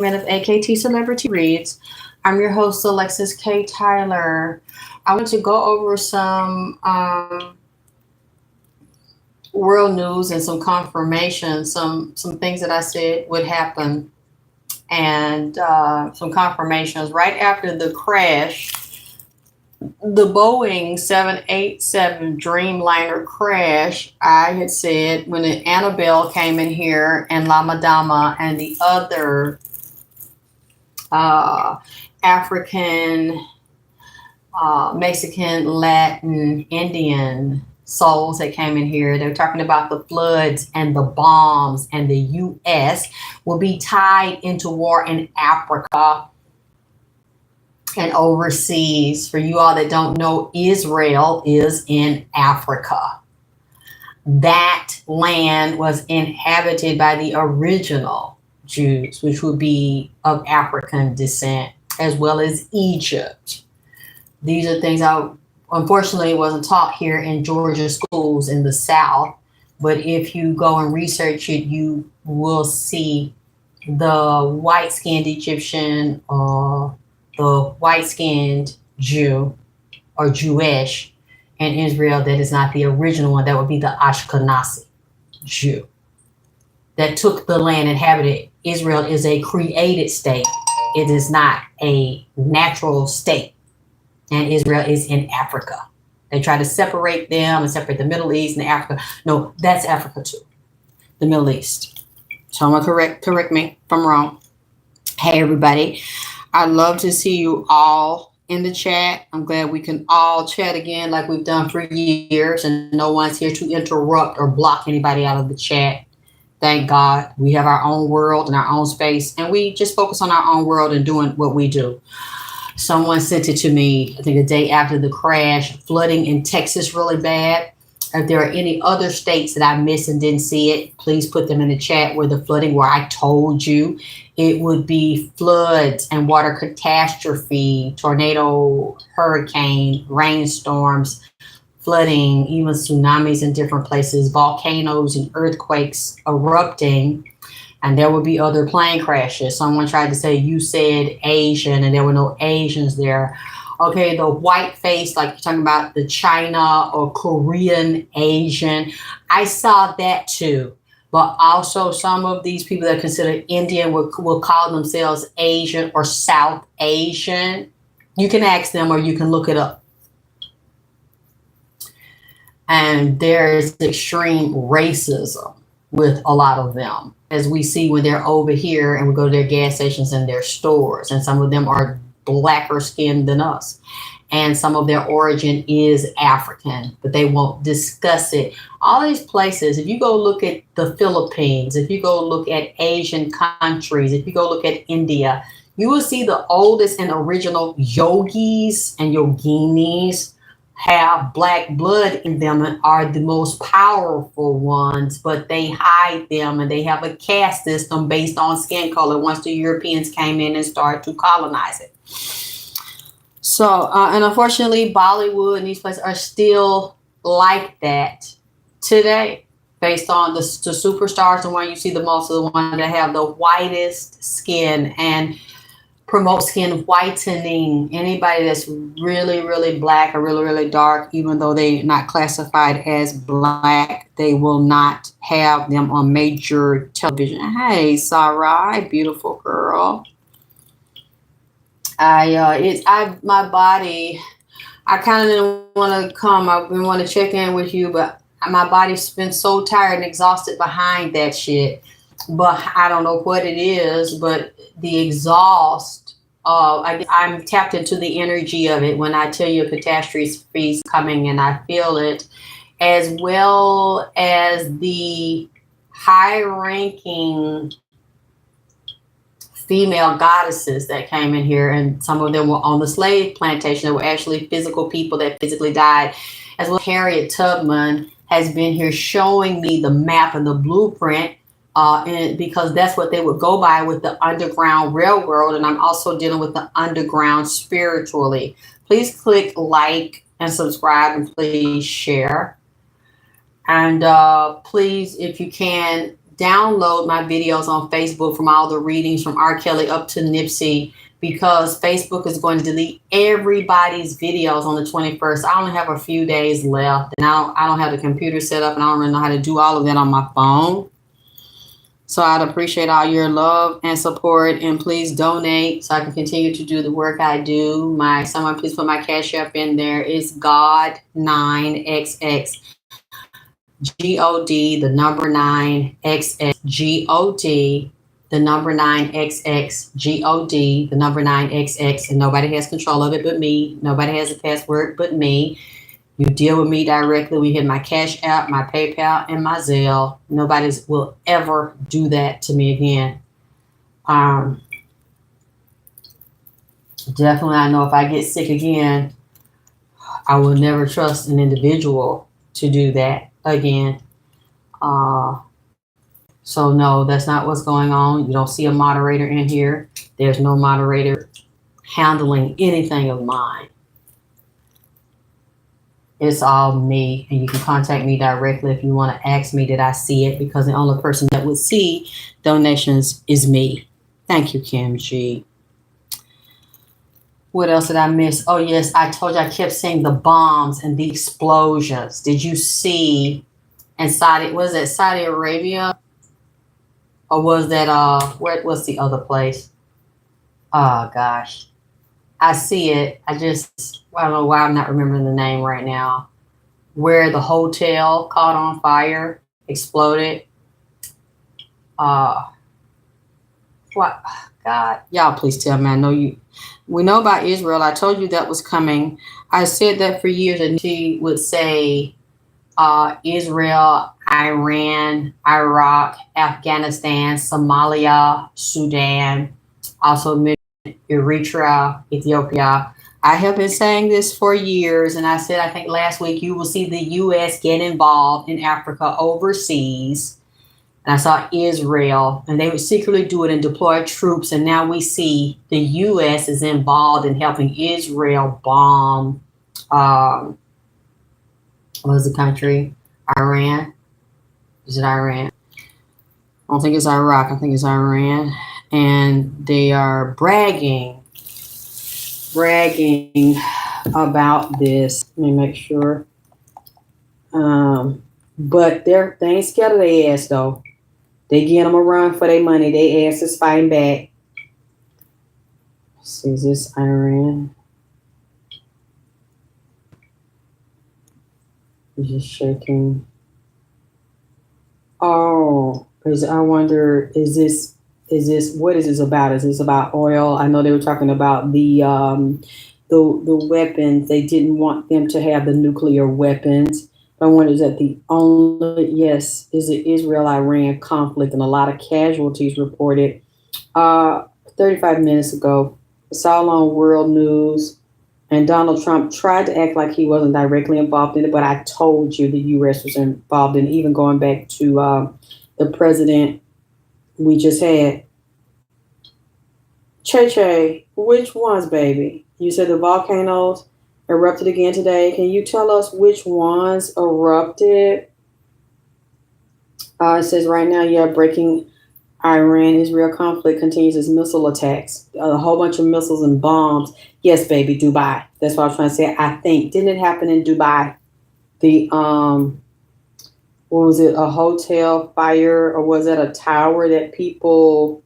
of AKT Celebrity Reads. I'm your host, Alexis K. Tyler. I want to go over some world news and some confirmation, some things that I said would happen, and some confirmations. Right after the crash, the Boeing 787 Dreamliner crash, I had said when the Annabelle came in here and La Madama and the other uh, African, Mexican, Latin, Indian souls that came in here. They were talking about the floods and the bombs, and the U.S. will be tied into war in Africa and overseas. For you all that don't know, Israel is in Africa. That land was inhabited by the original Jews, which would be of African descent, as well as Egypt. These are things I unfortunately wasn't taught here in Georgia schools in the South. But if you go and research it, you will see the white skinned Egyptian or the white skinned Jew or Jewish in Israel that is not the original one. That would be the Ashkenazi Jew that took the land and inhabited. Israel is a created state, it is not a natural state. And Israel is in Africa. They try to separate them and separate the Middle East and Africa. No, that's Africa too, the Middle East. So I'm gonna correct me if I'm wrong. Hey everybody, I'd love to see you all in the chat. I'm glad we can all chat again like we've done for years, and no one's here to interrupt or block anybody out of the chat. Thank God we have our own world and our own space, and we just focus on our own world and doing what we do. Someone sent it to me, I think a day after the crash, flooding in Texas really bad. If there are any other states that I missed and didn't see it, please put them in the chat where the flooding, where I told you it would be floods and water catastrophe, tornado, hurricane, rainstorms, flooding, even tsunamis in different places, volcanoes and earthquakes erupting. And there will be other plane crashes. Someone tried to say you said Asian and there were no Asians there. Okay, the white face, like you're talking about the China or Korean Asian. I saw that too. But also some of these people that are considered Indian will call themselves Asian or South Asian. You can ask them or you can look it up. And there is extreme racism with a lot of them, as we see when they're over here and we go to their gas stations and their stores, and some of them are blacker skinned than us, and some of their origin is African, but they won't discuss it. All these places, if you go look at the Philippines, if you go look at Asian countries, if you go look at India, you will see the oldest and original yogis and yoginis have black blood in them and are the most powerful ones, but they hide them, and they have a caste system based on skin color once the Europeans came in and started to colonize it. So, and unfortunately, Bollywood and these places are still like that today, based on the superstars, the one you see the most, of the one that have the whitest skin and promote skin whitening. Anybody that's really, really black or really, really dark, even though they're not classified as black, they will not have them on major television. Hey, Sarai, beautiful girl. My body, I kind of didn't want to come. I didn't want to check in with you, but my body's been so tired and exhausted behind that shit. But I don't know what it is, but the exhaust, I'm tapped into the energy of it when I tell you a catastrophe is coming, and I feel it, as well as the high-ranking female goddesses that came in here, and some of them were on the slave plantation. They were actually physical people that physically died, as well. Harriet Tubman has been here showing me the map and the blueprint, and because that's what they would go by with the Underground Railroad. And I'm also dealing with the underground spiritually. Please click like and subscribe, and please share. And please, if you can, download my videos on Facebook from all the readings from R. Kelly up to Nipsey, because Facebook is going to delete everybody's videos on the 21st. I only have a few days left, and I don't have the computer set up, and I don't really know how to do all of that on my phone. So I'd appreciate all your love and support, and please donate so I can continue to do the work I do. Someone please put my Cash App in there. It's God9XX. God, the number 9XX, God, the number 9XX, God, the number 9XX, and nobody has control of it but me. Nobody has a password but me. You deal with me directly. We hit my Cash App, my PayPal, and my Zelle. Nobody will ever do that to me again. Definitely, I know if I get sick again, I will never trust an individual to do that again. So no, that's not what's going on. You don't see a moderator in here. There's no moderator handling anything of mine. It's all me, and you can contact me directly if you want to ask me did I see it, because the only person that would see donations is me. Thank you, Kim G. What else did I miss? Oh, yes, I told you I kept seeing the bombs and the explosions. Did you see? And was it Saudi Arabia? Or was that, what's the other place? Oh, gosh. I see it. I don't know why I'm not remembering the name right now. Where the hotel caught on fire, exploded. What? God, y'all please tell me. We know about Israel. I told you that was coming. I said that for years, and she would say Israel, Iran, Iraq, Afghanistan, Somalia, Sudan, also Eritrea, Ethiopia. I have been saying this for years, and I said, I think last week, you will see the U.S. get involved in Africa overseas. And I saw Israel, and they would secretly do it and deploy troops. And now we see the U.S. is involved in helping Israel bomb, what was the country? Iran? Is it Iran? I don't think it's Iraq. I think it's Iran. And they are bragging about this. Let me make sure. But they ain't scared of their ass, though. They get them a run for their money. Their ass is fighting back. Let's see, is this Iran? I'm just shaking. Oh, because I wonder, what is this about? Is this about oil? I know they were talking about the weapons. They didn't want them to have the nuclear weapons. I wonder, is that yes, is it Israel-Iran conflict, and a lot of casualties reported 35 minutes ago. It's all on world news, and Donald Trump tried to act like he wasn't directly involved in it, but I told you the U.S. was involved in it, even going back to the president we just had. Che, which ones, baby? You said the volcanoes erupted again today. Can you tell us which ones erupted? It says right now, breaking Iran-Israel conflict continues its missile attacks. A whole bunch of missiles and bombs. Yes, baby, Dubai. That's what I was trying to say. I think. Didn't it happen in Dubai? The, what was it, a hotel fire, or was it a tower that people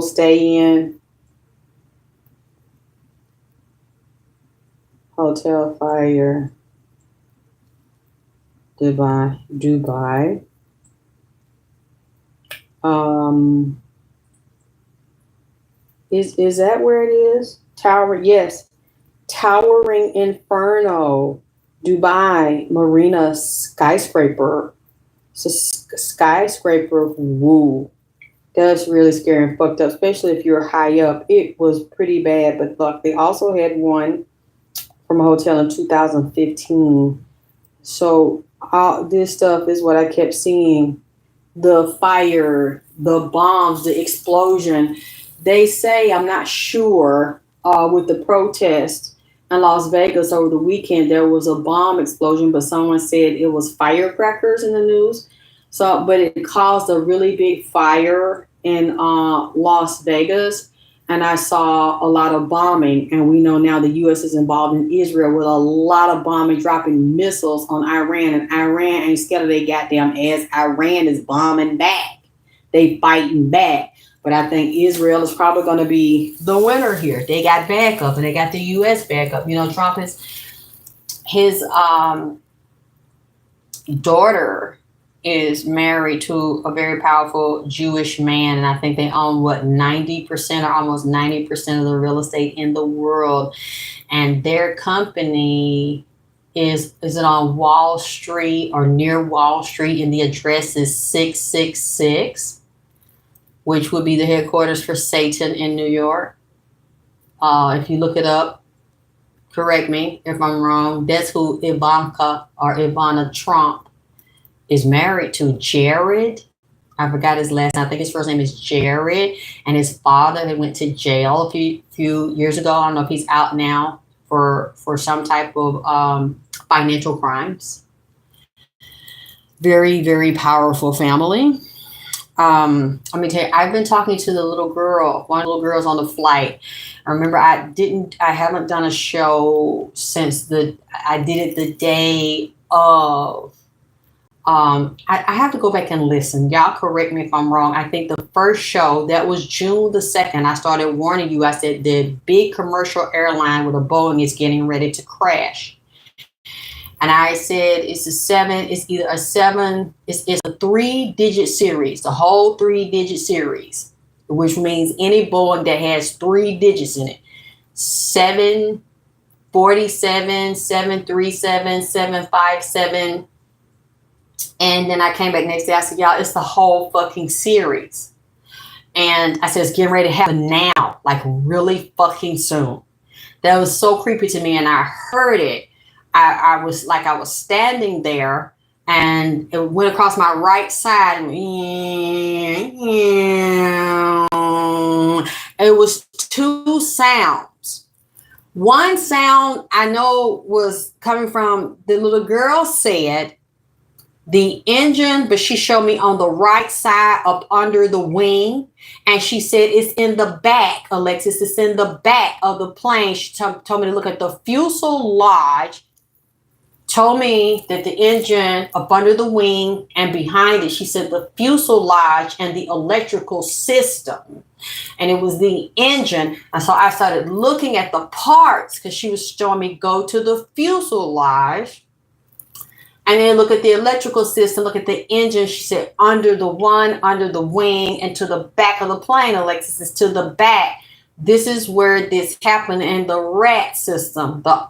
stay in? Hotel fire, Dubai. Is that where it is? Tower, yes. Towering Inferno, Dubai Marina skyscraper. It's a skyscraper. Woo. That's really scary and fucked up, especially if you're high up. It was pretty bad, but look, they also had one from a hotel in 2015. So all this stuff is what I kept seeing. The fire, the bombs, the explosion. They say, I'm not sure, with the protest in Las Vegas over the weekend, there was a bomb explosion, but someone said it was firecrackers in the news. So, but it caused a really big fire in Las Vegas. And I saw a lot of bombing. And we know now the U.S. is involved in Israel with a lot of bombing, dropping missiles on Iran. And Iran ain't scared of their goddamn ass. Iran is bombing back. They fighting back. But I think Israel is probably going to be the winner here. They got backup, and they got the U.S. backup. You know, Trump is his daughter is married to a very powerful Jewish man, and I think they own what 90% or almost 90% of the real estate in the world. And their company is it on Wall Street or near Wall Street, and the address is 666, which would be the headquarters for Satan in New York. If you look it up, correct me if I'm wrong. That's who Ivana Trump is married to. Jared. I forgot his last name. I think his first name is Jared. And his father had went to jail a few years ago. I don't know if he's out now for some type of financial crimes. Very, very powerful family. Let me tell you, I've been talking to the little girl. One of the little girls on the flight. I remember I haven't done a show since I did it the day of. I have to go back and listen. Y'all correct me if I'm wrong. I think the first show, that was June the 2nd, I started warning you. I said the big commercial airline with a Boeing is getting ready to crash. And I said it's a 3-digit series, the whole 3-digit series, which means any Boeing that has 3 digits in it. 747, 737, 757. And then I came back next day. I said, y'all, it's the whole fucking series. And I said, it's getting ready to happen now, like really fucking soon. That was so creepy to me. And I heard it. I was standing there, and it went across my right side. And it was 2 sounds. One sound I know was coming from the little girl said, the engine, but she showed me on the right side up under the wing. And she said, it's in the back, Alexis, it's in the back of the plane. She told me to look at the fuselage, told me that the engine up under the wing and behind it, she said the fuselage and the electrical system. And it was the engine. And so I started looking at the parts because she was showing me go to the fuselage. And then look at the electrical system, look at the engine. She said, under the wing, and to the back of the plane, Alexis, is to the back. This is where this happened in the RAT system, the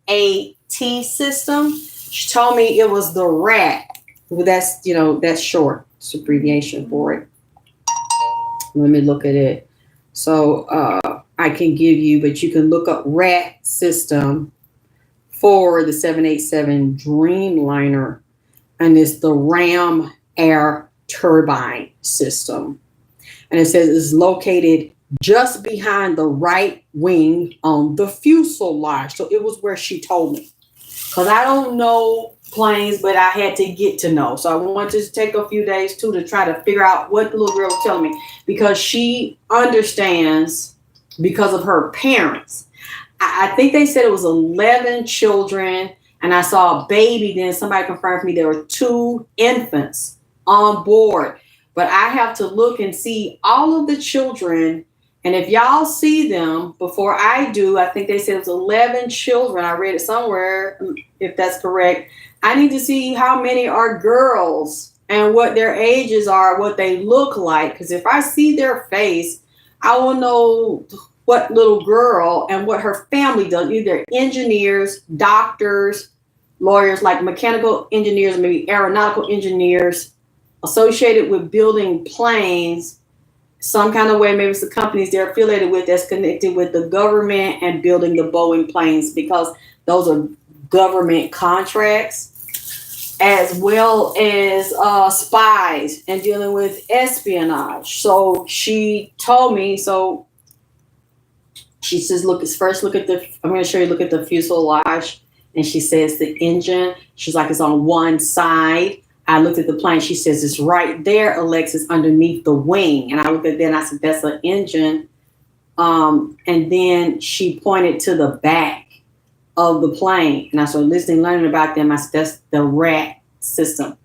RAT system. She told me it was the RAT. Well, that's short. It's abbreviation for it. Let me look at it. So I can give you, but you can look up RAT system for the 787 Dreamliner, and it's the Ram Air Turbine System. And it says it's located just behind the right wing on the fuselage. So it was where she told me. Because I don't know planes, but I had to get to know. So I wanted to take a few days too to try to figure out what the little girl was telling me, because she understands because of her parents. I think they said it was 11 children, and I saw a baby. Then somebody confirmed for me there were 2 infants on board. But I have to look and see all of the children. And if y'all see them before I do, I think they said it was 11 children. I read it somewhere, if that's correct. I need to see how many are girls and what their ages are, what they look like. Because if I see their face, I will know what little girl and what her family does. Either engineers, doctors, lawyers, like mechanical engineers, maybe aeronautical engineers associated with building planes some kind of way. Maybe it's the companies they're affiliated with that's connected with the government and building the Boeing planes, because those are government contracts, as well as spies and dealing with espionage. So she told me, so she says, look at I'm going to show you, look at the fuselage. And she says the engine, she's like, it's on one side I looked at the plane. She says, it's right there, Alexis, underneath the wing. And I looked at that and I said, that's an engine. And then she pointed to the back of the plane. And I started listening, learning about them. I said, that's the rat system.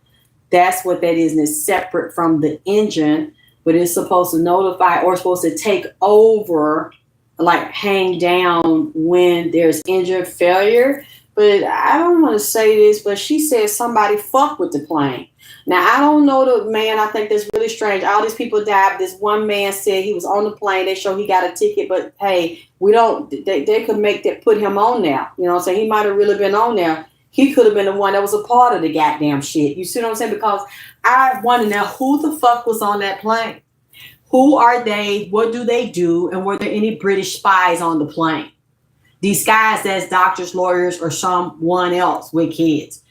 That's what that is. And it's separate from the engine, but it's supposed to notify or supposed to take over, like hang down when there's engine failure. But I don't want to say this, but she said somebody fucked with the plane. Now, I don't know the man. I think that's really strange. All these people died. This one man said he was on the plane. They showed he got a ticket, but hey, we don't, they could make that, put him on there. You know what I'm saying? He might have really been on there. He could have been the one that was a part of the goddamn shit. You see what I'm saying? Because I wonder now, who the fuck was on that plane? Who are they? What do they do? And were there any British spies on the plane? Disguised as doctors, lawyers, or someone else with kids.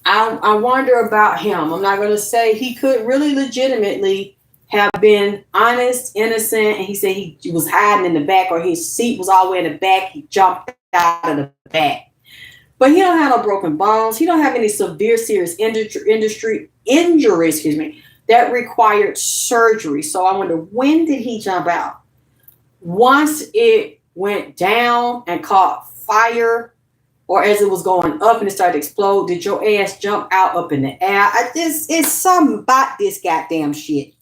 I wonder about him. I'm not going to say he could really legitimately have been honest, innocent, and he said he was hiding in the back or his seat was all the way in the back. He jumped out of the back. But he don't have no broken bones. He don't have any severe, serious injury, that required surgery. So I wonder, when did he jump out? Once it went down and caught fire, or as it was going up and it started to explode, did your ass jump out up in the air? It's something about this goddamn shit.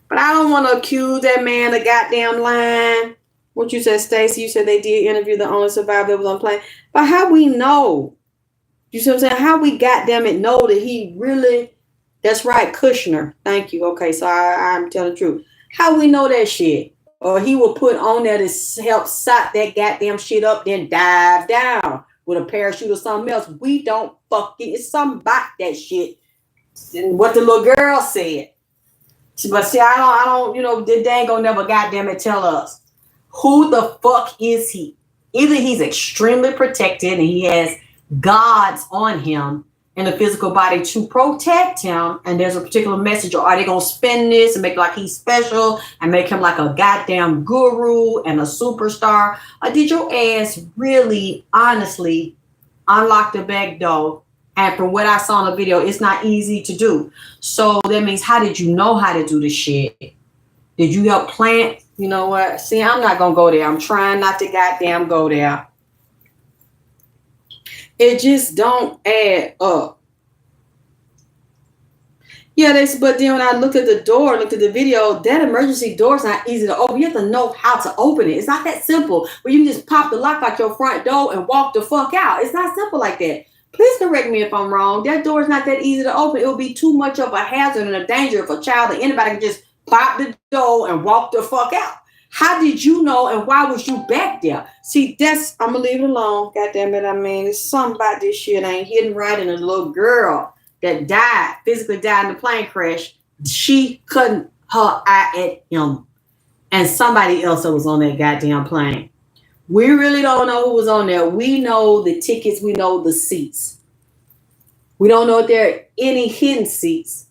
But I don't want to accuse that man of goddamn lying. What you said, Stacey? You said they did interview the only survivor that was on the plane. But how we know? You see what I'm saying? How we goddamn it know that he really, that's right, Kushner. Thank you. Okay, so I'm telling the truth. How we know that shit? Or he will put on there to help sop that goddamn shit up, then dive down with a parachute or something else. We don't fucking, it's something about that shit. And what the little girl said. But see, I don't, you know, they ain't gonna never goddamn it tell us. Who the fuck is he? Either he's extremely protected and he has gods on him in the physical body to protect him, and there's a particular message, or are they going to spin this and make like he's special and make him like a goddamn guru and a superstar? Or did your ass really, honestly, unlock the back door? And from what I saw in the video, it's not easy to do. So that means, how did you know how to do the shit? Did you help plant? You know what? See, I'm not going to go there. I'm trying not to goddamn go there. It just don't add up. Yeah, but then when I looked at the door, looked at the video, that emergency door is not easy to open. You have to know how to open it. It's not that simple where you can just pop the lock out your front door and walk the fuck out. It's not simple like that. Please correct me if I'm wrong. That door is not that easy to open. It would be too much of a hazard and a danger if a child or anybody can just pop the door and walk the fuck out. How did you know, and why was you back there? See, that's, I'm going to leave it alone. God damn it. I mean, it's something about this shit ain't hidden right. And a little girl that died, physically died in the plane crash, she couldn't her eye at him and somebody else that was on that goddamn plane. We really don't know who was on there. We know the tickets. We know the seats. We don't know if there are any hidden seats.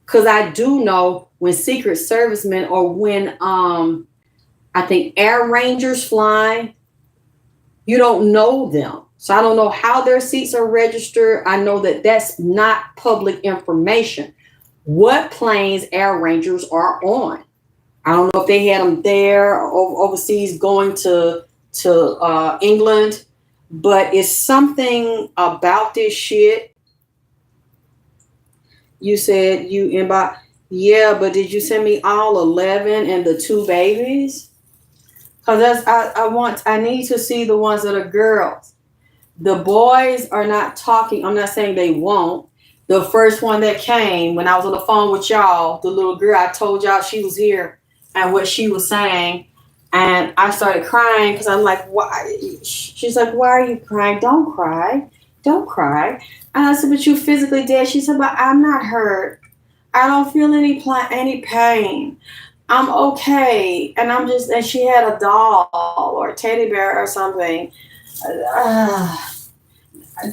Because I do know when Secret Servicemen, or when I think Air Rangers fly, you don't know them. So I don't know how their seats are registered. I know that that's not public information. What planes Air Rangers are on. I don't know if they had them there or overseas going to England, but it's something about this shit. You said you inbox. Yeah, but did you send me all 11 and the 2 babies? Because I need to see the ones that are girls. The boys are not talking. I'm not saying they won't. The first one that came when I was on the phone with y'all, the little girl, I told y'all she was here and what she was saying. And I started crying because I'm like, why? She's like, why are you crying? Don't cry. Don't cry. And I said, but you physically dead. She said, but I'm not hurt. I don't feel any pain. I'm okay. And and she had a doll or a teddy bear or something.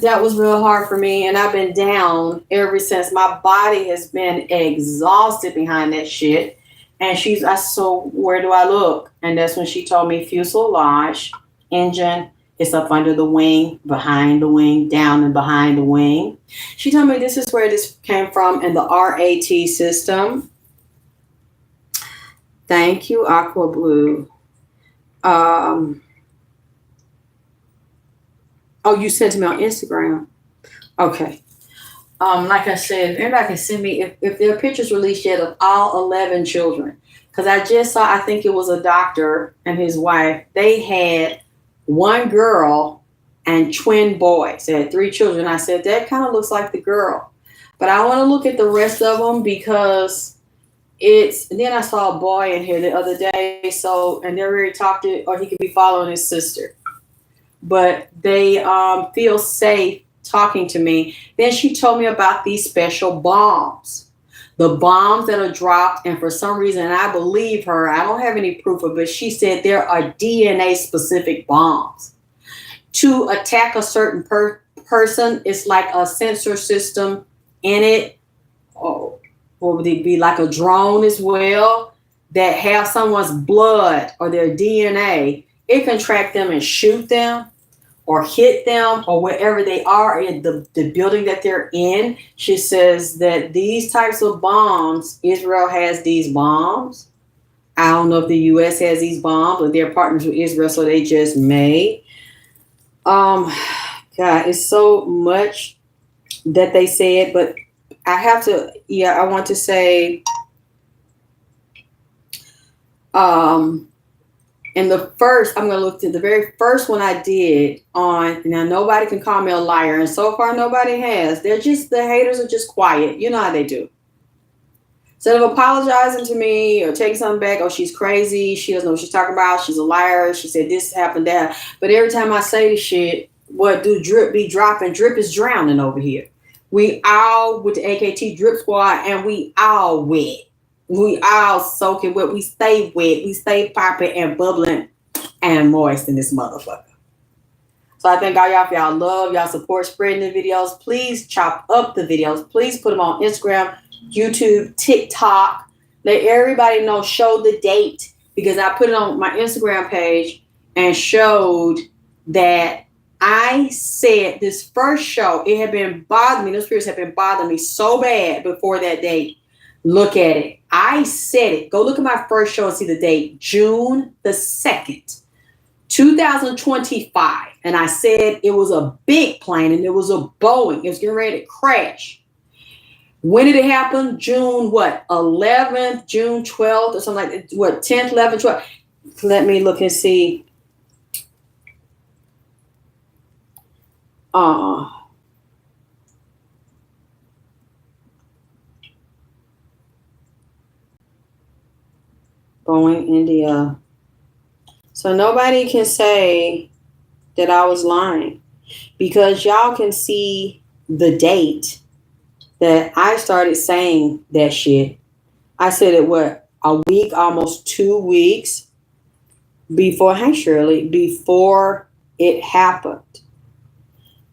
That was real hard for me. And I've been down ever since. My body has been exhausted behind that shit. And I said, so where do I look? And that's when she told me fuselage, engine, It's up under the wing, behind the wing, down and behind the wing. She told me this is where this came from in the RAT system. Thank you, Aqua Blue. Oh, you sent to me on Instagram. Okay. Like I said, everybody can send me if there are pictures released yet of all 11 children. Because I just saw, I think it was a doctor and his wife. They had one girl and twin boys. They had 3 children. I said, that kind of looks like the girl. But I want to look at the rest of them because then I saw a boy in here the other day. So, and they're very talkative, or he could be following his sister. But they feel safe talking to me. Then she told me about these special bombs. The bombs that are dropped, and for some reason, and I believe her, I don't have any proof of it, she said there are DNA specific bombs. To attack a certain person, it's like a sensor system in it. Oh, or would it be like a drone as well that have someone's blood or their DNA? It can track them and shoot them or hit them or wherever they are in the building that they're in. She says that these types of bombs, Israel has these bombs. I don't know if the U.S. has these bombs, but they're partners with Israel, so they just may. God, it's so much that they said, but I have to, I want to say, and the first, I'm going to look at the very first one I did on, now nobody can call me a liar, and so far nobody has. The haters are just quiet. You know how they do. Instead of apologizing to me or taking something back, oh, she's crazy, she doesn't know what she's talking about, she's a liar, she said this happened, that. But every time I say this shit, what do drip be dropping? Drip is drowning over here. We all with the AKT drip squad, and we all wet. We all soaking wet. We stay wet. We stay popping and bubbling and moist in this motherfucker. So I thank all y'all for y'all love, y'all support, spreading the videos. Please chop up the videos. Please put them on Instagram, YouTube, TikTok. Let everybody know. Show the date, because I put it on my Instagram page and showed that I said this first show, it had been bothering me. Those spirits have been bothering me so bad before that date. Look at it. I said it. Go look at my first show and see the date. June the 2nd, 2025. And I said it was a big plane and it was a Boeing. It was getting ready to crash. When did it happen? June what? 11th, June 12th or something like that. What? 10th, 11th, 12th. Let me look and see. Boeing, India. So nobody can say that I was lying, because y'all can see the date that I started saying that shit. I said it, what, a week, almost 2 weeks before, hey Shirley, before it happened.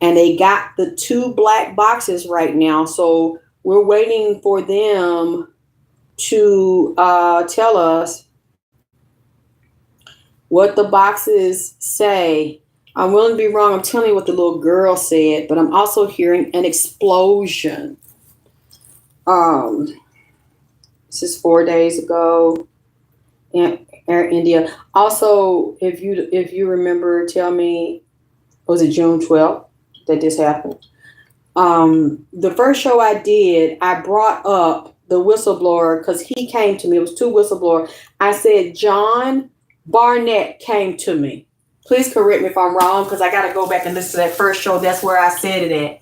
And they got the 2 black boxes right now. So we're waiting for them to tell us what the boxes say. I'm willing to be wrong. I'm telling you what the little girl said, but I'm also hearing an explosion. This is 4 days ago in Air India. Also, if you remember, tell me, was it June 12th that this happened? The first show I did, I brought up the whistleblower because he came to me. It was 2 whistleblowers. I said, John Barnett came to me. Please correct me if I'm wrong, because I got to go back and listen to that first show. That's where I said it at.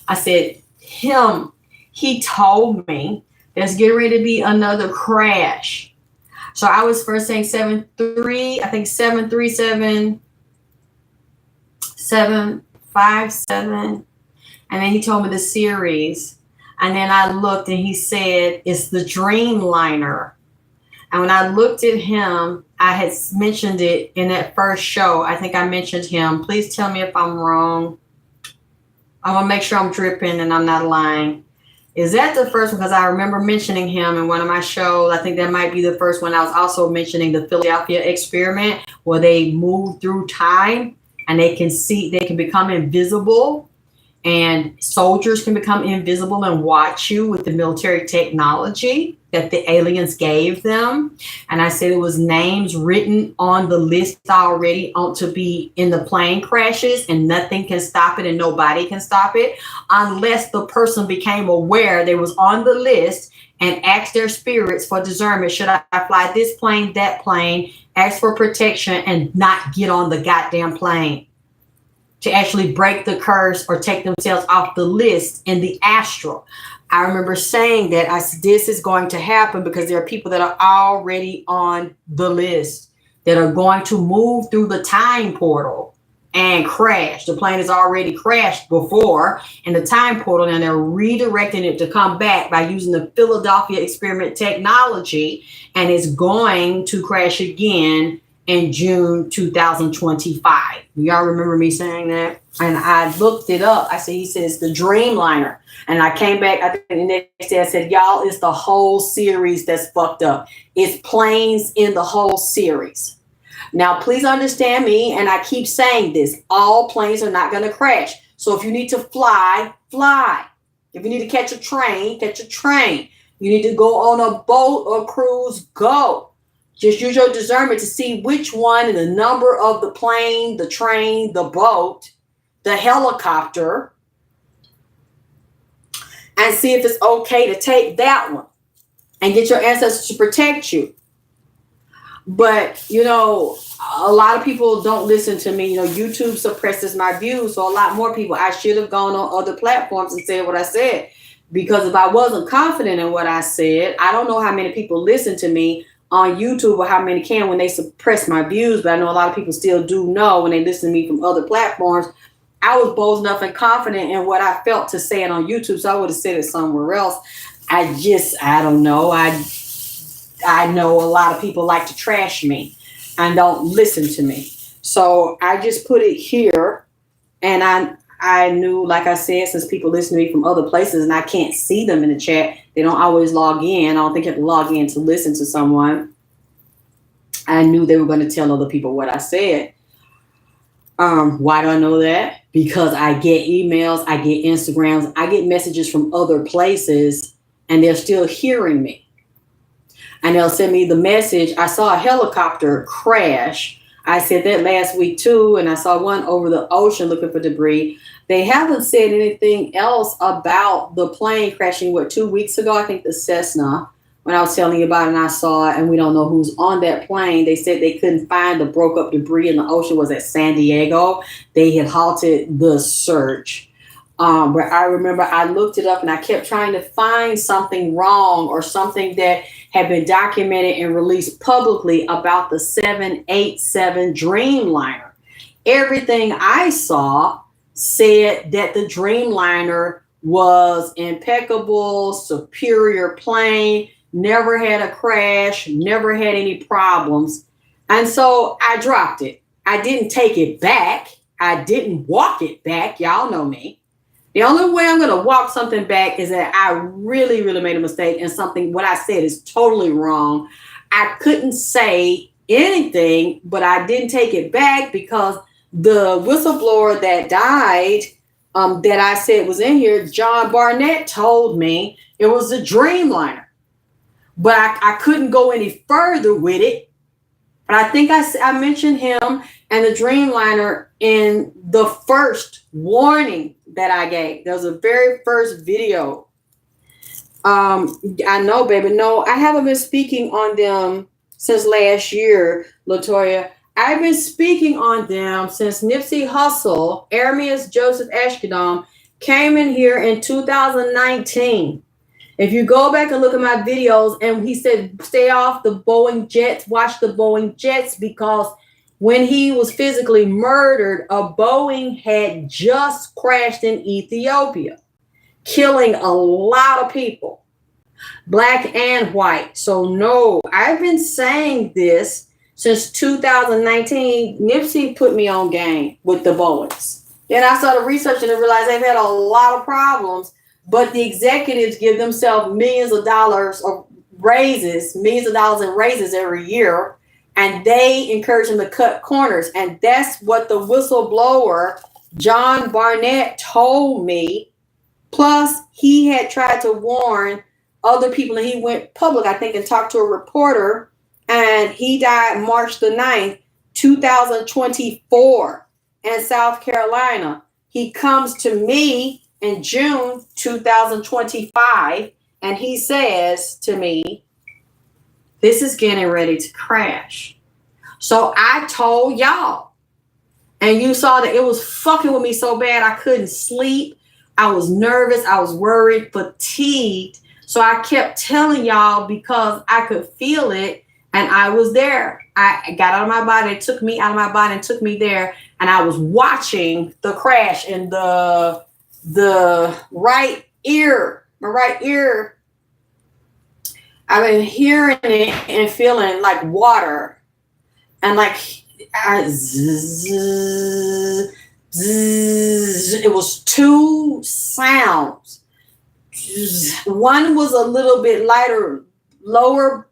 I said, he told me there's getting ready to be another crash. So I was first saying 737, I think 737, 757. And then he told me the series. And then I looked and he said, it's the Dreamliner. And when I looked at him, I had mentioned it in that first show. I think I mentioned him. Please tell me if I'm wrong. I want to make sure I'm dripping and I'm not lying. Is that the first one? Because I remember mentioning him in one of my shows. I think that might be the first one. I was also mentioning the Philadelphia experiment where they moved through time and they can become invisible, and soldiers can become invisible and watch you with the military technology that the aliens gave them. And I said it was names written on the list already to be in the plane crashes, and nothing can stop it and nobody can stop it unless the person became aware they was on the list and asked their spirits for discernment. Should I fly this plane, that plane, ask for protection, and not get on the goddamn plane, to actually break the curse or take themselves off the list in the astral. I remember saying that this is going to happen because there are people that are already on the list that are going to move through the time portal and crash. The plane has already crashed before in the time portal, and they're redirecting it to come back by using the Philadelphia experiment technology, and it's going to crash again in June 2025. Y'all remember me saying that? And I looked it up. He says the Dreamliner. And I came back, I think the next day I said, y'all, it's the whole series that's fucked up. It's planes in the whole series. Now, please understand me, and I keep saying this, all planes are not going to crash. So if you need to fly, fly. If you need to catch a train, catch a train. You need to go on a boat or cruise, go. Just use your discernment to see which one and the number of the plane, the train, the boat, the helicopter, and see if it's okay to take that one and get your ancestors to protect you. But, a lot of people don't listen to me. YouTube suppresses my views. So a lot more people, I should have gone on other platforms and said what I said. Because if I wasn't confident in what I said, I don't know how many people listen to me on YouTube or how many can when they suppress my views. But I know a lot of people still do know when they listen to me from other platforms. I was bold enough and confident in what I felt to say it on YouTube. So I would have said it somewhere else. I don't know. I know a lot of people like to trash me and don't listen to me. So I just put it here. And I knew, like I said, since people listen to me from other places and I can't see them in the chat, they don't always log in. I don't think you have to log in to listen to someone. I knew they were going to tell other people what I said. Why do I know that? Because I get emails, I get Instagrams, I get messages from other places, and they're still hearing me. And they'll send me the message. I saw a helicopter crash. I said that last week too, and I saw one over the ocean looking for debris. They haven't said anything else about the plane crashing, 2 weeks ago? I think the Cessna, when I was telling you about it and I saw it, and we don't know who's on that plane. They said they couldn't find the broke up debris in the ocean. Was at San Diego. They had halted the search. But I remember I looked it up and I kept trying to find something wrong or something that had been documented and released publicly about the 787 Dreamliner. Everything I saw said that the Dreamliner was impeccable, superior plane, never had a crash, never had any problems. And so I dropped it. I didn't take it back. I didn't walk it back. Y'all know me. The only way I'm going to walk something back is that I really, really made a mistake and what I said is totally wrong. I couldn't say anything, but I didn't take it back because the whistleblower that died, that I said was in here, John Barnett, told me it was a Dreamliner. But I couldn't go any further with it. But I think I mentioned him and the Dreamliner in the first warning that I gave. That was the very first video. I know, baby. No, I haven't been speaking on them since last year, Latoya. I've been speaking on them since Nipsey Hussle, Aramis Joseph Ashkadom, came in here in 2019. If you go back and look at my videos, and he said, stay off the Boeing jets, watch the Boeing jets, because when he was physically murdered, a Boeing had just crashed in Ethiopia, killing a lot of people, black and white. So no, I've been saying this since 2019. Nipsey put me on game with the Boeings. Then I started researching and realized they've had a lot of problems. But the executives give themselves millions of dollars in raises every year. and they encourage him to cut corners. And that's what the whistleblower, John Barnett, told me. Plus, he had tried to warn other people, and he went public, I think, and talked to a reporter, and he died March the 9th, 2024 in South Carolina. He comes to me in June 2025, and he says to me, this is getting ready to crash. So I told y'all, and you saw that it was fucking with me so bad I couldn't sleep. I was nervous. I was worried, fatigued. So I kept telling y'all because I could feel it, and I was there. I got out of my body. It took me out of my body and took me there. And I was watching the crash in the right ear, my right ear. I've been hearing it and feeling like water, and like it was two sounds. One was a little bit lighter, lower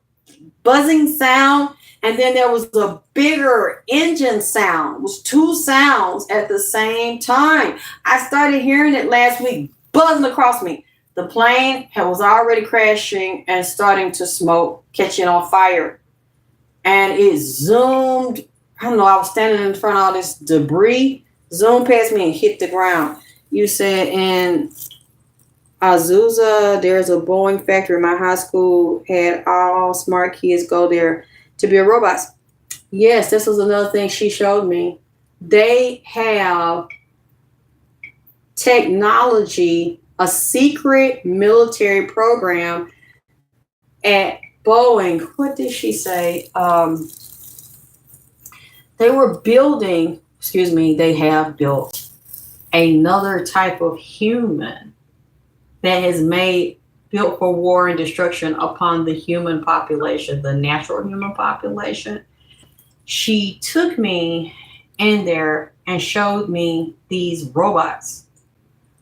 buzzing sound, and then there was a bigger engine sound. It was two sounds at the same time. I started hearing it last week, buzzing across me. The plane was already crashing and starting to smoke, catching on fire. And it zoomed. I don't know, I was standing in front of all this debris, zoomed past me and hit the ground. You said in Azusa, there's a Boeing factory. My high school had all smart kids go there to build robots. Yes, this was another thing she showed me. They have technology, a secret military program at Boeing. What did she say? They were building, they have built another type of human that is built for war and destruction upon the human population, the natural human population. She took me in there and showed me these robots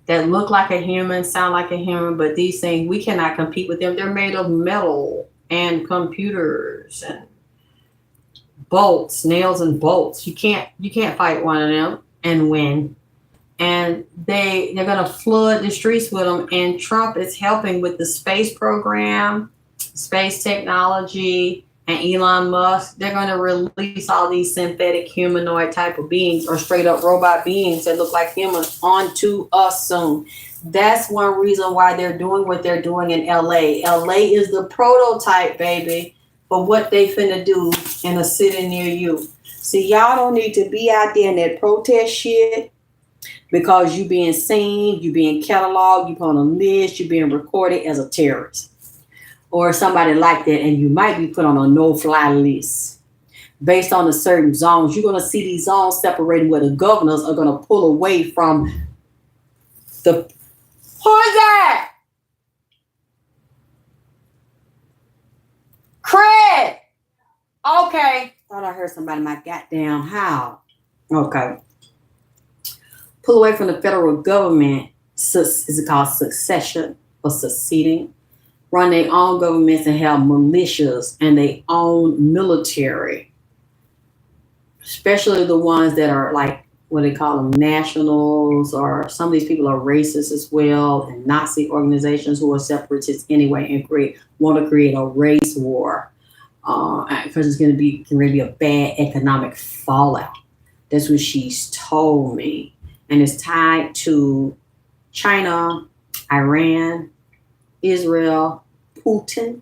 that look like a human, sound like a human, but these things, we cannot compete with them. They're made of metal and computers and bolts, nails and bolts. You can't fight one of them and win. And they're going to flood the streets with them. And Trump is helping with the space program, space technology, and Elon Musk. They're going to release all these synthetic humanoid type of beings or straight up robot beings that look like humans onto us soon. That's one reason why they're doing what they're doing in LA. LA is the prototype, baby, for what they finna do in a city near you. See, y'all don't need to be out there in that protest shit, because you being seen, you being cataloged, you put on a list, you being recorded as a terrorist or somebody like that, and you might be put on a no-fly list based on the certain zones. You're going to see these zones separated where the governors are going to pull away from the... Who is that? Craig! Okay. Thought I heard somebody in my goddamn house. Okay. Pull away from the federal government, is it called succession or seceding? Run their own governments and have militias and their own military, especially the ones that are like, what they call them, nationals, or some of these people are racist as well, and Nazi organizations who are separatists anyway and want to create a race war because it's going to be a bad economic fallout. That's what she's told me. And it's tied to China, Iran, Israel, Putin.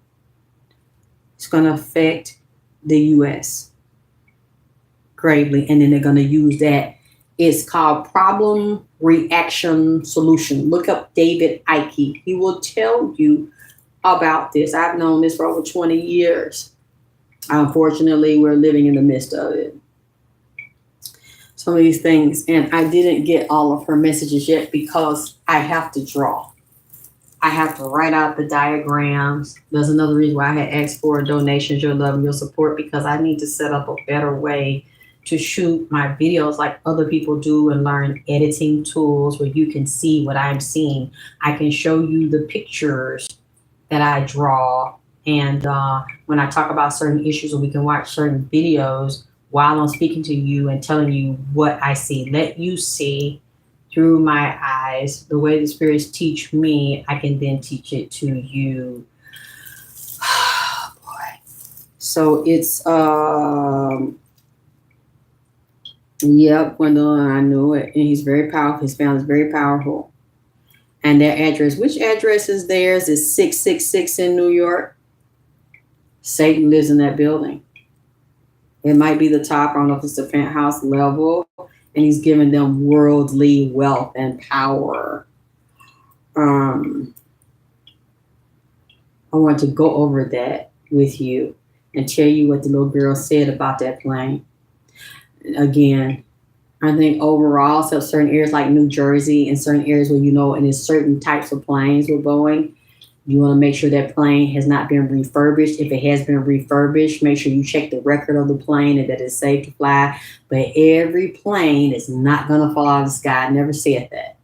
It's going to affect the U.S. gravely. And then they're going to use that. It's called problem, reaction, solution. Look up David Icke. He will tell you about this. I've known this for over 20 years. Unfortunately, we're living in the midst of it. Some of these things, and I didn't get all of her messages yet because I have to draw. I have to write out the diagrams. There's another reason why I had asked for donations, your love, and your support, because I need to set up a better way to shoot my videos like other people do and learn editing tools where you can see what I'm seeing. I can show you the pictures that I draw And when I talk about certain issues, or we can watch certain videos while I'm speaking to you and telling you what I see, let you see through my eyes the way the spirits teach me. I can then teach it to you. Boy. So it's yep, Gwendolyn, I knew it. And he's very powerful. His family's very powerful. And their address, which address is theirs? Is 666 in New York. Satan lives in that building. It might be the top. I don't know if it's the penthouse level. And he's giving them worldly wealth and power. I want to go over that with you and tell you what the little girl said about that plane. Again, I think overall, so certain areas like New Jersey and certain areas where, and there's certain types of planes with Boeing, you want to make sure that plane has not been refurbished. If it has been refurbished, make sure you check the record of the plane and that it's safe to fly. But every plane is not going to fall out of the sky. I never said that.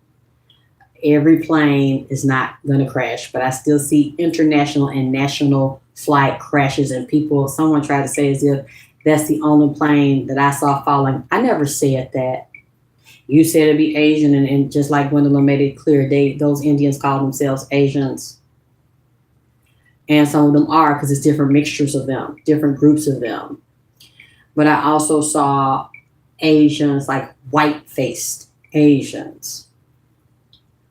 Every plane is not going to crash, but I still see international and national flight crashes, and someone tried to say as if that's the only plane that I saw falling. I never said that. You said it'd be Asian, and just like Gwendolyn made it clear, those Indians call themselves Asians. And some of them are, because it's different mixtures of them, different groups of them. But I also saw Asians, like white-faced Asians.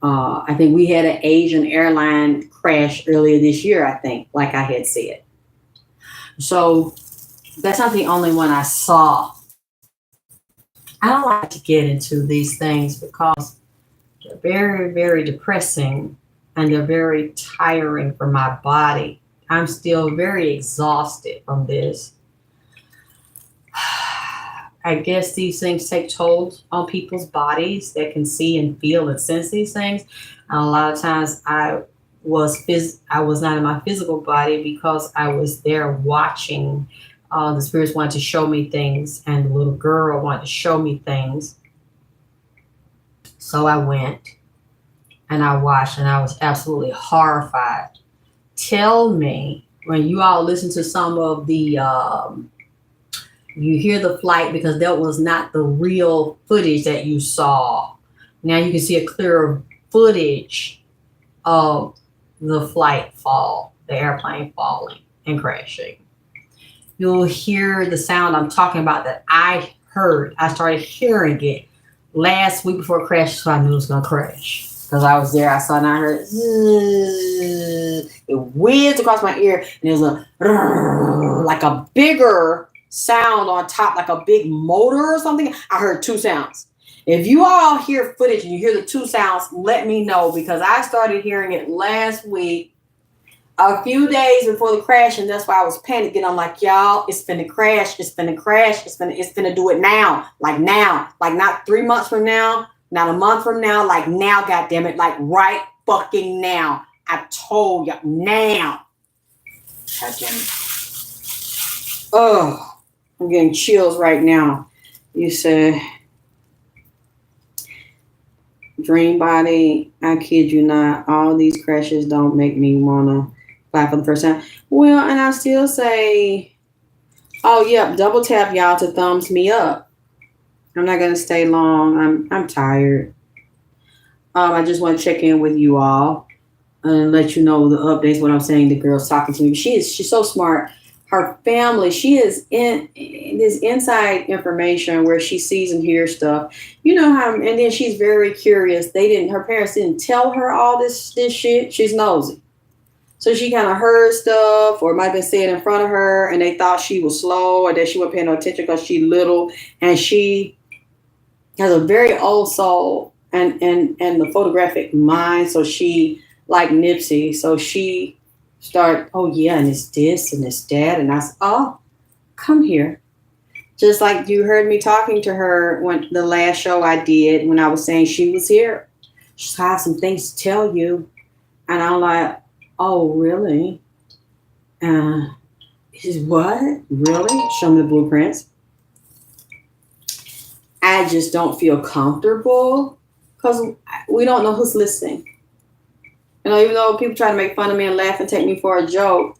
I think we had an Asian airline crash earlier this year, I think, like I had said. So that's not the only one I saw. I don't like to get into these things because they're very, very depressing and they're very tiring for my body. I'm still very exhausted from this. I guess these things take toll on people's bodies that can see and feel and sense these things. And a lot of times I was not in my physical body because I was there watching. The spirits wanted to show me things, and the little girl wanted to show me things. So I went and I watched, and I was absolutely horrified. Tell me, when you all listen to some of the you hear the flight, because that was not the real footage that you saw. Now you can see a clearer footage of the flight fall, the airplane falling and crashing. You'll hear the sound I'm talking about that I heard. I started hearing it last week before it crashed, so I knew it was going to crash. Because I was there, I saw and I heard it whizzed across my ear, and it was like a bigger sound on top, like a big motor or something. I heard two sounds. If you all hear footage and you hear the two sounds, let me know, because I started hearing it last week, a few days before the crash, and that's why I was panicking. I'm like, y'all, it's finna crash, it's finna crash, it's finna do it now, like not 3 months from now, not a month from now, like now, goddammit, like right fucking now. I told y'all, now. Goddammit. Oh, I'm getting chills right now. You said, dream body, I kid you not, all these crashes don't make me wanna fly for the first time. Well, and I still say, oh yep, double tap y'all to thumbs me up. I'm not gonna stay long. I'm tired. I just want to check in with you all and let you know the updates. What I'm saying, the girl's talking to me. She's so smart. Her family, she is in this inside information where she sees and hears stuff. You know how, and then she's very curious. Her parents didn't tell her all this shit. She's nosy. So she kind of heard stuff, or might have been said in front of her, and they thought she was slow, or that she wasn't paying no attention because she's little, and she has a very old soul and the photographic mind. So she, like Nipsey, so she started, oh yeah, and it's this and it's that, and I said, oh, come here. Just like you heard me talking to her when the last show I did, when I was saying she was here. She has some things to tell you, and I'm like, oh, really? He says, what? Really? Show me the blueprints. I just don't feel comfortable because we don't know who's listening. Even though people try to make fun of me and laugh and take me for a joke,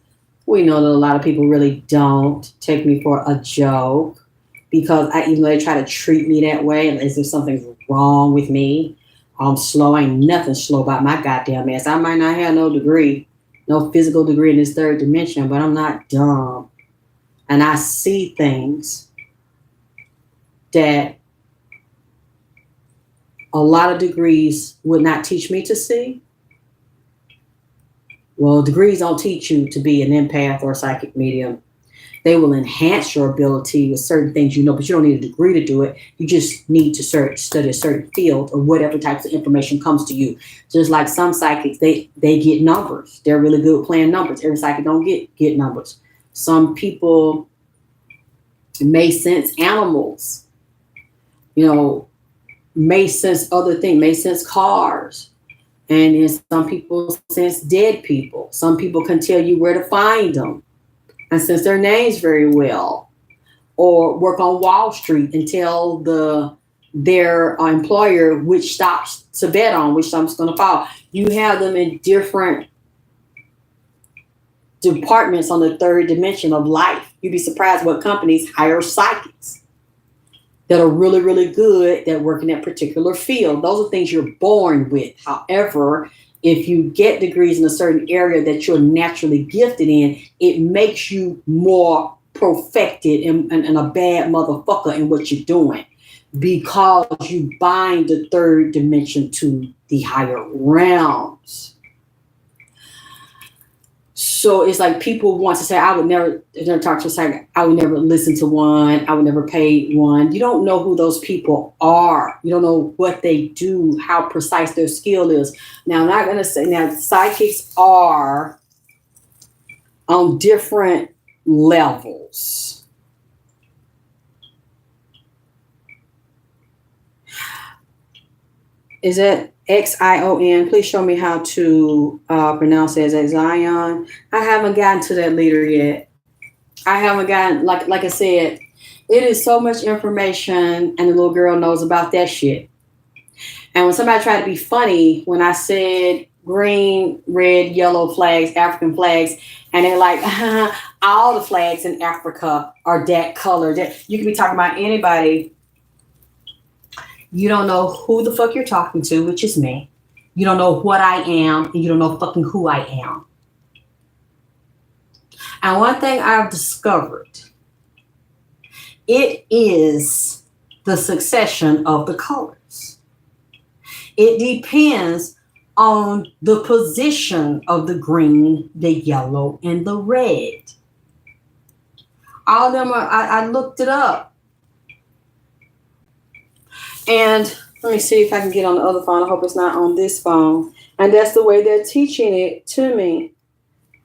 We know that a lot of people really don't take me for a joke because even though they try to treat me that way, as if something's wrong with me, I'm slow. Ain't nothing slow about my goddamn ass. I might not have no degree, no physical degree in this third dimension, but I'm not dumb. And I see things that a lot of degrees would not teach me to see. Well, degrees don't teach you to be an empath or a psychic medium. They will enhance your ability with certain things you know, but you don't need a degree to do it. You just need to study a certain field or whatever types of information comes to you. Just like some psychics, they get numbers. They're really good at playing numbers. Every psychic don't get numbers. Some people may sense animals, may sense other things, may sense cars. And then some people sense dead people. Some people can tell you where to find them and sense their names very well. Or work on Wall Street and tell their employer which stocks to bet on, which stock's going to fall. You have them in different departments on the third dimension of life. You'd be surprised what companies hire psychics that are really, really good that work in that particular field. Those are things you're born with. However, if you get degrees in a certain area that you're naturally gifted in, it makes you more perfected and a bad motherfucker in what you're doing because you bind the third dimension to the higher realms. So it's like people want to say, I would never talk to a psychic. I would never listen to one. I would never pay one. You don't know who those people are. You don't know what they do, how precise their skill is. Now, I'm not going to say, now, psychics are on different levels. Is it Xion? Please show me how to pronounce it. Is it Zion? I haven't gotten to that leader yet. I haven't gotten, like I said, it is so much information and the little girl knows about that shit. And when somebody tried to be funny, when I said green, red, yellow flags, African flags, and they're like, all the flags in Africa are that color. You can be talking about anybody. You don't know who the fuck you're talking to, which is me. You don't know what I am, and you don't know fucking who I am. And one thing I've discovered, it is the succession of the colors. It depends on the position of the green, the yellow, and the red. All of them I looked it up. And let me see if I can get on the other phone. I hope it's not on this phone. And that's the way they're teaching it to me.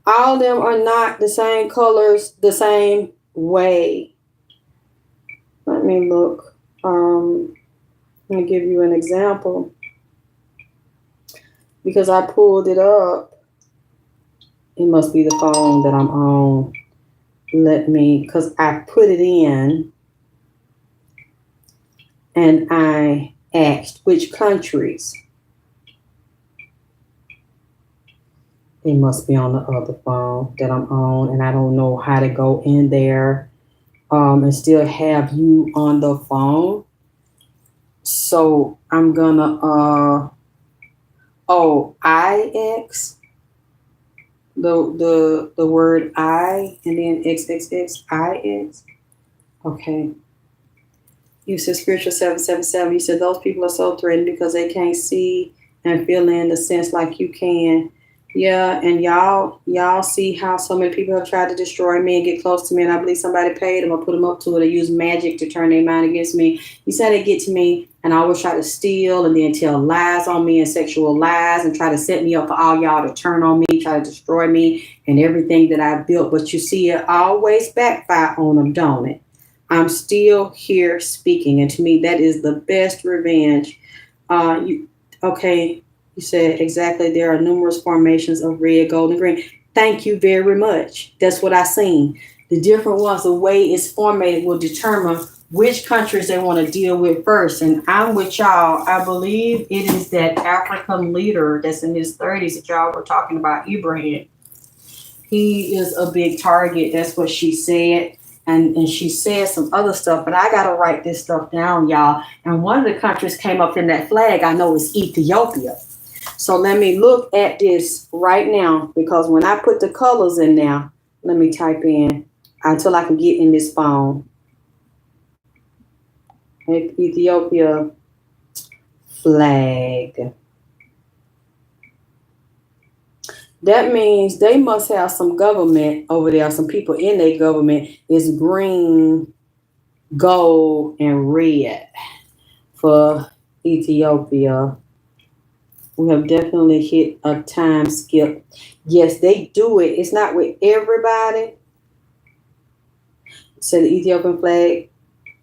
All of them are not the same colors, the same way. Let me look. Let me give you an example. Because I pulled it up. It must be the phone that I'm on. Because I put it in. And I asked which countries. It must be on the other phone that I'm on, and I don't know how to go in there and still have you on the phone. So I'm gonna IX the word I and then XXXIX. Okay. You said spiritual 777. You said those people are so threatened because they can't see and feel in the sense like you can. Yeah, and y'all see how so many people have tried to destroy me and get close to me, and I believe somebody paid them or put them up to it. They use magic to turn their mind against me. You said they get to me and always try to steal and then tell lies on me and sexual lies and try to set me up for all y'all to turn on me, try to destroy me and everything that I've built. But you see, it always backfire on them, don't it? I'm still here speaking, and to me, that is the best revenge. You said exactly. There are numerous formations of red, gold, and green. Thank you very much. That's what I seen. The different ones, the way it's formatted will determine which countries they want to deal with first. And I'm with y'all. I believe it is that African leader that's in his 30s that y'all were talking about, Ibrahim. He is a big target. That's what she said. And she said some other stuff, but I got to write this stuff down, y'all. And one of the countries came up in that flag, I know, is Ethiopia. So let me look at this right now, because when I put the colors in now, let me type in until I can get in this phone. Ethiopia flag. That means they must have some government over there, some people in their government. Is green, gold, and red for Ethiopia. We have definitely hit a time skip. Yes, they do it. It's not with everybody. So the Ethiopian flag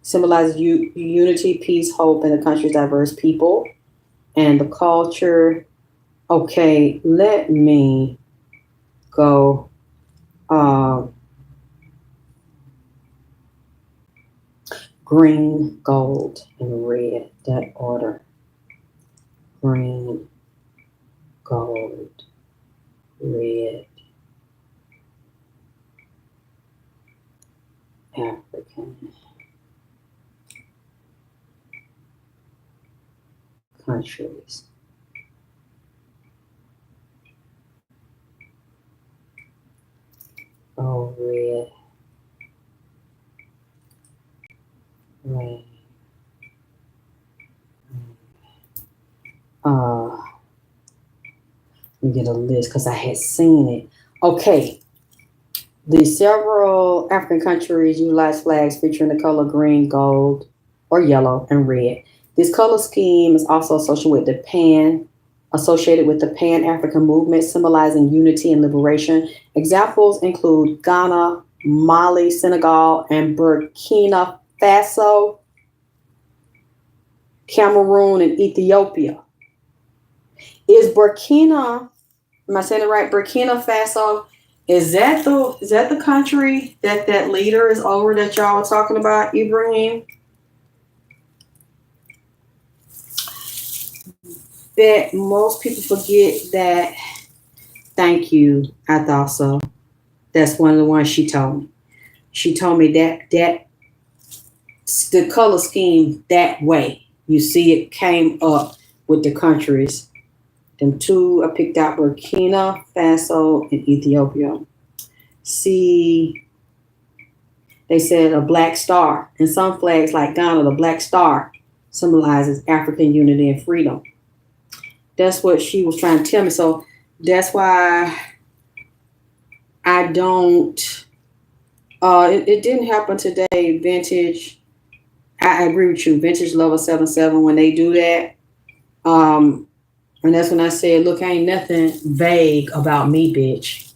symbolizes unity, peace, hope, and the country's diverse people and the culture. Okay, let me go. Green, gold, and red. That order. Green, gold, red, African countries. Oh, red, red. Let me get a list because I had seen it. Okay. The several African countries utilize flags featuring the color green, gold, or yellow, and red. This color scheme is also associated with the Pan-African movement, symbolizing unity and liberation. Examples include Ghana, Mali, Senegal, and Burkina Faso, Cameroon, and Ethiopia. Is Burkina, am I saying it right? Burkina Faso, is that the country that leader is over that y'all are talking about, Ibrahim? That most people forget that. Thank you. I thought so. That's one of the ones she told me. She told me that the color scheme that way. You see, it came up with the countries. Them two, I picked out Burkina Faso and Ethiopia. See, they said a black star. In some flags like Ghana, the black star symbolizes African unity and freedom. That's what she was trying to tell me. So that's why I don't, it didn't happen today, Vintage. I agree with you. Vintage Lover 77, when they do that, and that's when I said, look, ain't nothing vague about me, bitch.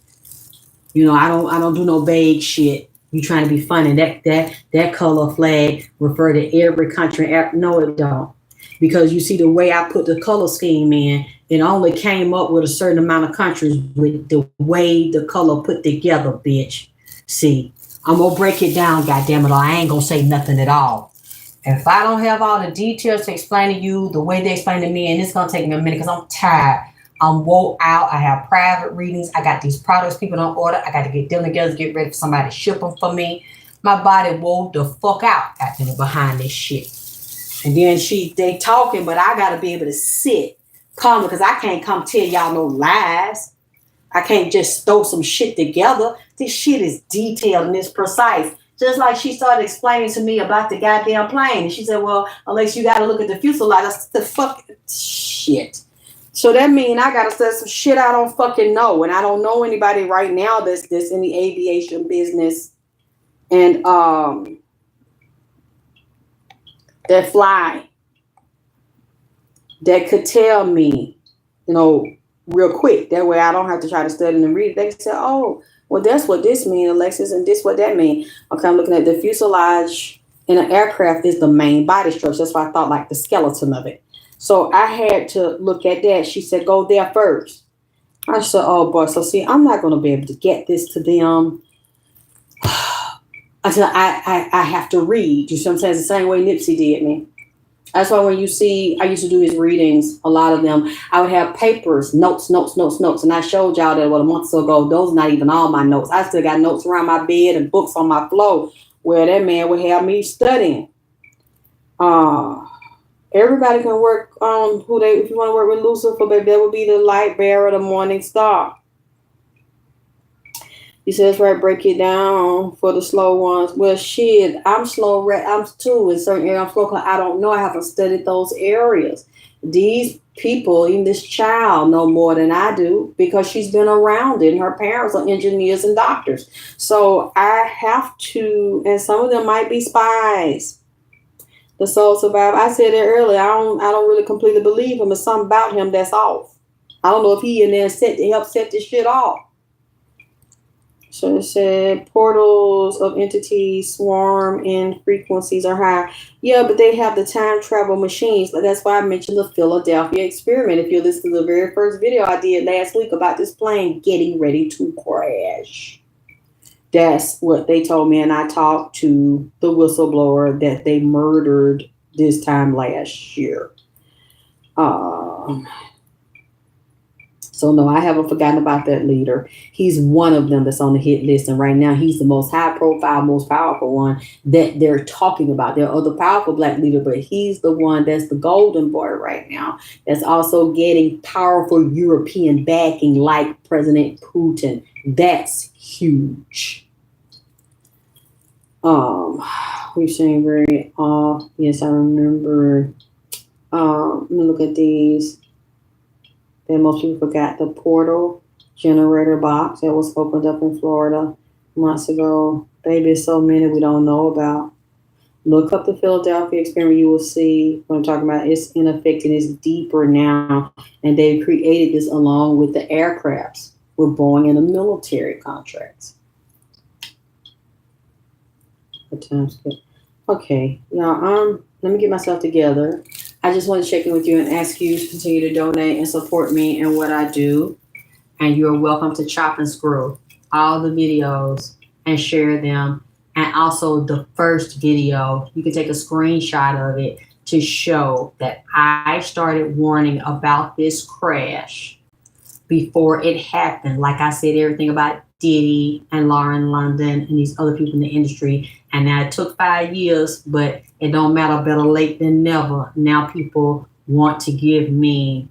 You know, I don't do no vague shit. You trying to be funny. That color flag refer to every country. No, it don't. Because you see the way I put the color scheme in, it only came up with a certain amount of countries with the way the color put together, bitch. See, I'm going to break it down, goddammit, or I ain't going to say nothing at all. If I don't have all the details to explain to you the way they explain to me, and it's going to take me a minute because I'm tired. I'm wore out. I have private readings. I got these products people don't order. I got to get them together, get ready for somebody to ship them for me. My body wore the fuck out after behind this shit. And then they talking, but I got to be able to sit calm because I can't come tell y'all no lies. I can't just throw some shit together. This shit is detailed and it's precise. Just like she started explaining to me about the goddamn plane. And she said, well, Alex, you got to look at the fuselage. I said, the fuck shit. So that means I got to say some shit I don't fucking know. And I don't know anybody right now that's in the aviation business. And that fly that could tell me, real quick. That way I don't have to try to study and read it. They can say, oh, well, that's what this means, Alexis, and this what that means. Okay, I'm looking at the fuselage in an aircraft is the main body structure. That's why I thought like the skeleton of it. So I had to look at that. She said, go there first. I said, oh, boy. So, see, I'm not going to be able to get this to them. I said, I have to read. You see what I'm saying? It's the same way Nipsey did me. That's why when you see, I used to do his readings, a lot of them, I would have papers, notes, notes, notes, notes. And I showed y'all that, what, a month or so ago, those are not even all my notes. I still got notes around my bed and books on my floor where that man would have me studying. Everybody can work on who they, if you want to work with Lucifer, baby, that would be the light bearer, the morning star. He says, right, break it down for the slow ones. Well, shit, I'm slow. I'm too in certain areas. I'm slow because I don't know. I haven't studied those areas. These people, even this child, know more than I do because she's been around it. And her parents are engineers and doctors. So I have to, and some of them might be spies. The soul survivor. I said it earlier. I don't really completely believe him. There's something about him that's off. I don't know if he in there to help set this shit off. So it said portals of entities swarm and frequencies are high. Yeah, but they have the time travel machines. That's why I mentioned the Philadelphia experiment. If you listen to the very first video I did last week about this plane getting ready to crash. That's what they told me. And I talked to the whistleblower that they murdered this time last year. So no, I haven't forgotten about that leader. He's one of them that's on the hit list. And right now he's the most high profile, most powerful one that they're talking about. There are other powerful black leaders, but he's the one that's the golden boy right now. That's also getting powerful European backing like President Putin. That's huge. We're saying very off. Yes, I remember. Let me look at these. Then most people forgot the portal generator box that was opened up in Florida months ago. Baby, so many we don't know about. Look up the Philadelphia experiment. You will see what I'm talking about. It's in effect and it's deeper now. And they created this along with the aircrafts with Boeing and the military contracts. Okay, now let me get myself together. I just want to check in with you and ask you to continue to donate and support me in what I do. And you're welcome to chop and screw all the videos and share them. And also the first video, you can take a screenshot of it to show that I started warning about this crash before it happened. Like I said, everything about Diddy and Lauren London and these other people in the industry. And now it took 5 years, but it don't matter, better late than never. Now people want to give me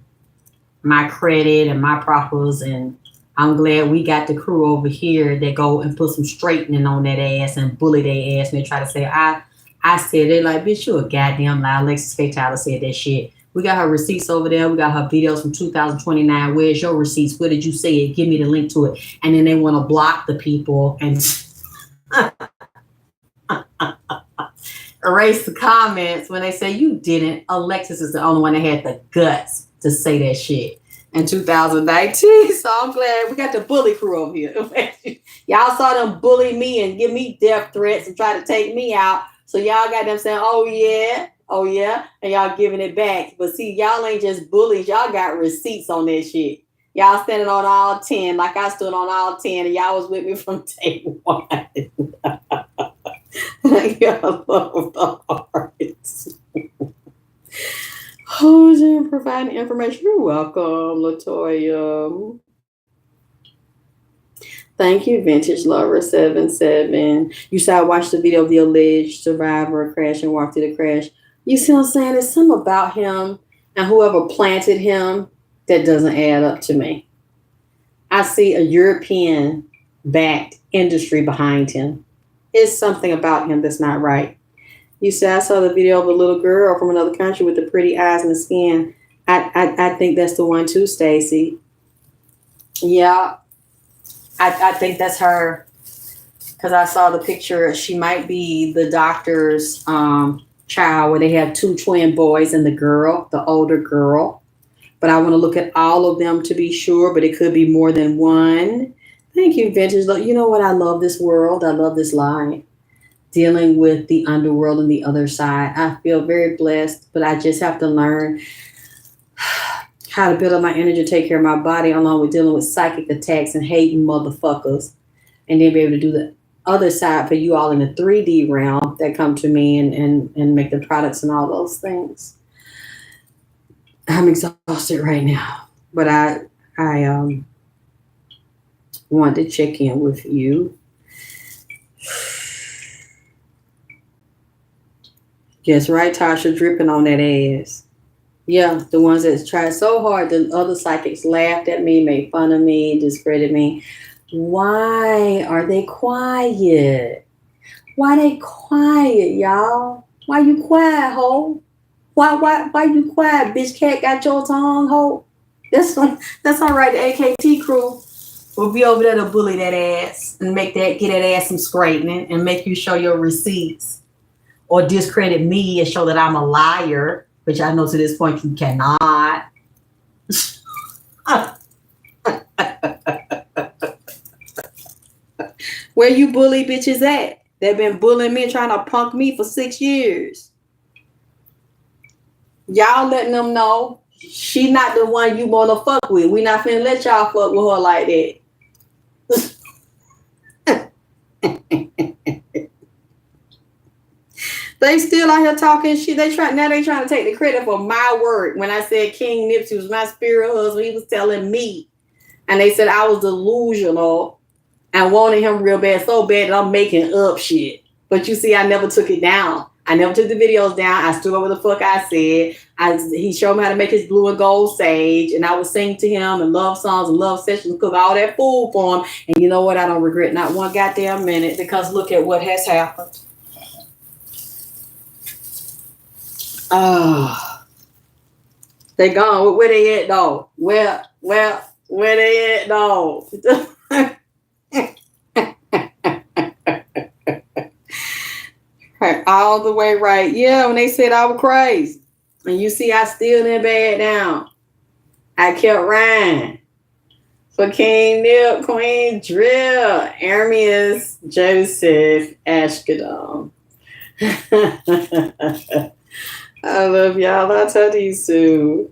my credit and my profits, and I'm glad we got the crew over here that go and put some straightening on that ass and bully their ass and they try to say, I said it. Like, bitch, you a goddamn lie. Alexis Faye Tyler said that shit. We got her receipts over there. We got her videos from 2029. Where's your receipts? Where did you say it? Give me the link to it. And then they want to block the people and erase the comments when they say you didn't. Alexis is the only one that had the guts to say that shit in 2019. So I'm glad we got the bully crew over here. Y'all saw them bully me and give me death threats and try to take me out. So y'all got them saying, oh yeah, and y'all giving it back. But see, y'all ain't just bullies. Y'all got receipts on that shit. Y'all standing on all 10 like I stood on all 10 and y'all was with me from day one. Y'all love the hearts. Who's in providing information? You're welcome, Latoya. Thank you, Vintage Lover 77. You said I watched the video of the alleged survivor crash and walked through the crash. You see what I'm saying? There's something about him and whoever planted him that doesn't add up to me. I see a European-backed industry behind him. It's something about him that's not right. You said I saw the video of a little girl from another country with the pretty eyes and the skin. I think that's the one too, Stacy. Yeah, I think that's her because I saw the picture. She might be the doctor's child where they have 2 twin boys and the older girl. But I want to look at all of them to be sure, but it could be more than one. Thank you, Vintage. You know what? I love this world. I love this life. Dealing with the underworld and the other side. I feel very blessed, but I just have to learn how to build up my energy, take care of my body, along with dealing with psychic attacks and hating motherfuckers, and then be able to do that. other side for you all in the 3D realm that come to me and make the products and all those things. I'm exhausted right now, but I wanted to check in with you. Yes, right, Tasha, dripping on that ass. Yeah, the ones that tried so hard, the other psychics laughed at me, made fun of me, discredited me. Why are they quiet? Why they quiet, y'all? Why you quiet, ho? Why you quiet, bitch? Cat got your tongue, ho? That's all right. The AKT crew will be over there to bully that ass and get that ass some straightening and make you show your receipts or discredit me and show that I'm a liar, which I know to this point you cannot. Where you bully bitches at? They've been bullying me, trying to punk me for 6 years. Y'all letting them know she not the one you want to fuck with. We not finna let y'all fuck with her like that. They still out here talking shit. They trying to take the credit for my work. When I said King Nipsey was my spirit husband, he was telling me. And they said I was delusional and wanted him real bad, so bad that I'm making up shit. But you see, I never took it down. I never took the videos down. I stood over the fuck I said. He showed me how to make his blue and gold sage, and I would sing to him and love songs and love sessions, cook all that food for him. And you know what? I don't regret not one goddamn minute, because look at what has happened. They gone. Where they at though? Where they at though? All the way right. Yeah, when they said I was crazy. And you see, I still didn't back down. I kept riding. For King Nip, Queen Drill, Hermes, Joseph, Ashkadam. I love y'all. I'll talk to you soon.